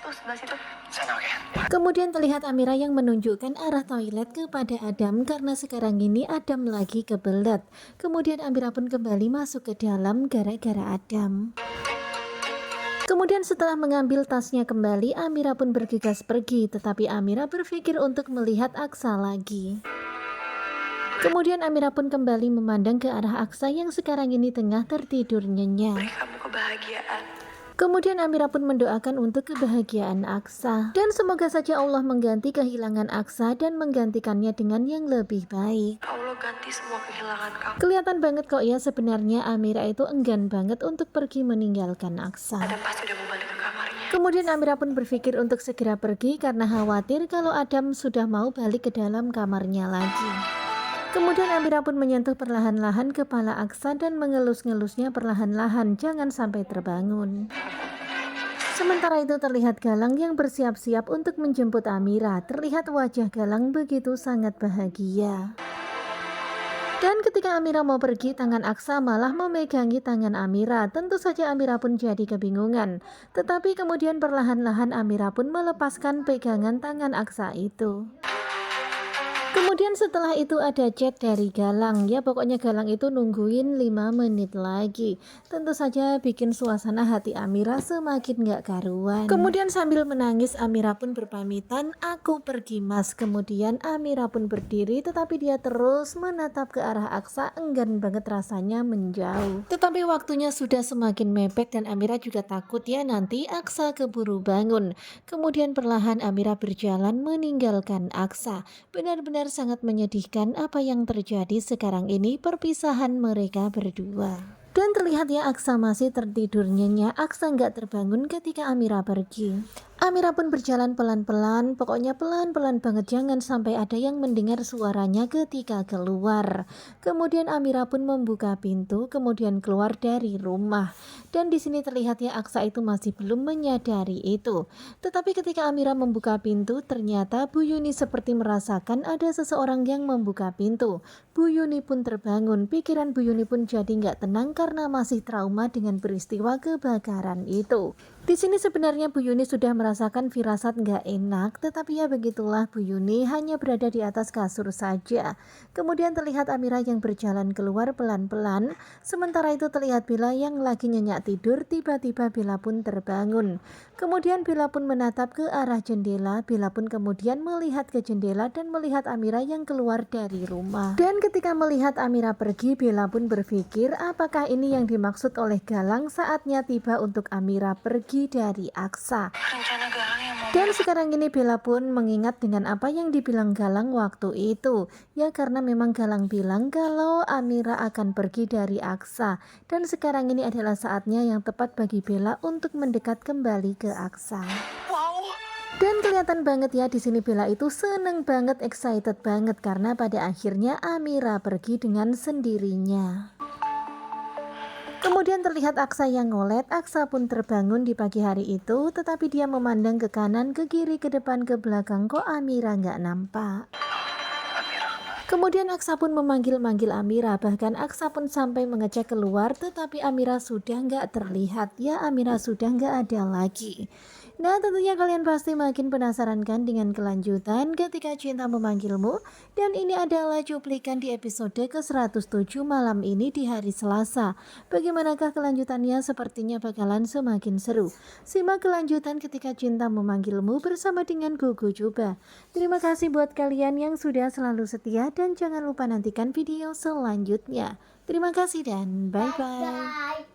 Tuh sebelah situ. Sana, oke. Kemudian terlihat Amira yang menunjukkan arah toilet kepada Adam karena sekarang ini Adam lagi kebelet. Kemudian Amira pun kembali masuk ke dalam gara-gara Adam. Kemudian setelah mengambil tasnya kembali, Amira pun bergegas pergi, tetapi Amira berpikir untuk melihat Aksa lagi. Kemudian Amira pun kembali memandang ke arah Aksa yang sekarang ini tengah tertidur nyenyak. Beri kamu kebahagiaan. Kemudian Amira pun mendoakan untuk kebahagiaan Aksa. Dan semoga saja Allah mengganti kehilangan Aksa dan menggantikannya dengan yang lebih baik. Allah ganti semua kehilangan kamu. Kelihatan banget kok ya sebenarnya Amira itu enggan banget untuk pergi meninggalkan Aksa. Adam pasti udah mau balik ke kamarnya. Kemudian Amira pun berpikir untuk segera pergi karena khawatir kalau Adam sudah mau balik ke dalam kamarnya lagi. Kemudian Amira pun menyentuh perlahan-lahan kepala Aksa dan mengelus-ngelusnya perlahan-lahan, jangan sampai terbangun. Sementara itu terlihat Galang yang bersiap-siap untuk menjemput Amira. Terlihat wajah Galang begitu sangat bahagia. Dan ketika Amira mau pergi, tangan Aksa malah memegangi tangan Amira. Tentu saja Amira pun jadi kebingungan. Tetapi kemudian perlahan-lahan Amira pun melepaskan pegangan tangan Aksa itu. Kemudian setelah itu ada chat dari Galang. Ya pokoknya Galang itu nungguin 5 menit lagi. Tentu saja bikin suasana hati Amira semakin gak karuan. Kemudian sambil menangis Amira pun berpamitan, aku pergi mas. Kemudian Amira pun berdiri, tetapi dia terus menatap ke arah Aksa, enggan banget rasanya menjauh. Tetapi waktunya sudah semakin mepet dan Amira juga takut ya nanti Aksa keburu bangun. Kemudian perlahan Amira berjalan meninggalkan Aksa. Benar-benar sangat menyedihkan apa yang terjadi sekarang ini, perpisahan mereka berdua. Dan terlihat ya Aksa masih tertidur nyenyak. Aksa nggak terbangun ketika Amira pergi. Amira pun berjalan pelan-pelan, pokoknya pelan-pelan banget, jangan sampai ada yang mendengar suaranya ketika keluar. Kemudian Amira pun membuka pintu, kemudian keluar dari rumah. Dan di sini terlihat ya Aksa itu masih belum menyadari itu. Tetapi ketika Amira membuka pintu, ternyata Bu Yuni seperti merasakan ada seseorang yang membuka pintu. Bu Yuni pun terbangun, pikiran Bu Yuni pun jadi nggak tenang karena masih trauma dengan peristiwa kebakaran itu. Di sini sebenarnya Bu Yuni sudah merasakan firasat nggak enak, tetapi ya begitulah Bu Yuni hanya berada di atas kasur saja. Kemudian terlihat Amira yang berjalan keluar pelan-pelan, sementara itu terlihat Bella yang lagi nyenyak tidur, tiba-tiba Bella pun terbangun. Kemudian Bella pun menatap ke arah jendela, Bella pun kemudian melihat ke jendela dan melihat Amira yang keluar dari rumah. Dan ketika melihat Amira pergi, Bella pun berpikir apakah ini yang dimaksud oleh Galang saatnya tiba untuk Amira pergi dari Aksa. Rencana Galang yang mau. Dan sekarang ini Bella pun mengingat dengan apa yang dibilang Galang waktu itu. Ya karena memang Galang bilang kalau Amira akan pergi dari Aksa. Dan sekarang ini adalah saatnya yang tepat bagi Bella untuk mendekat kembali ke Aksa. Wow. Dan kelihatan banget ya di sini Bella itu seneng banget, excited banget karena pada akhirnya Amira pergi dengan sendirinya. Kemudian terlihat Aksa yang ngolet. Aksa pun terbangun di pagi hari itu, tetapi dia memandang ke kanan, ke kiri, ke depan, ke belakang, kok Amira nggak nampak. Kemudian Aksa pun memanggil-manggil Amira, bahkan Aksa pun sampai mengecek keluar, tetapi Amira sudah nggak terlihat. Ya Amira sudah nggak ada lagi. Nah tentunya kalian pasti makin penasaran kan dengan kelanjutan ketika cinta memanggilmu. Dan ini adalah cuplikan di episode ke-107 malam ini di hari Selasa. Bagaimanakah kelanjutannya? Sepertinya bakalan semakin seru. Simak kelanjutan ketika cinta memanggilmu bersama dengan Gogo Coba. Terima kasih buat kalian yang sudah selalu setia dan jangan lupa nantikan video selanjutnya. Terima kasih dan bye-bye.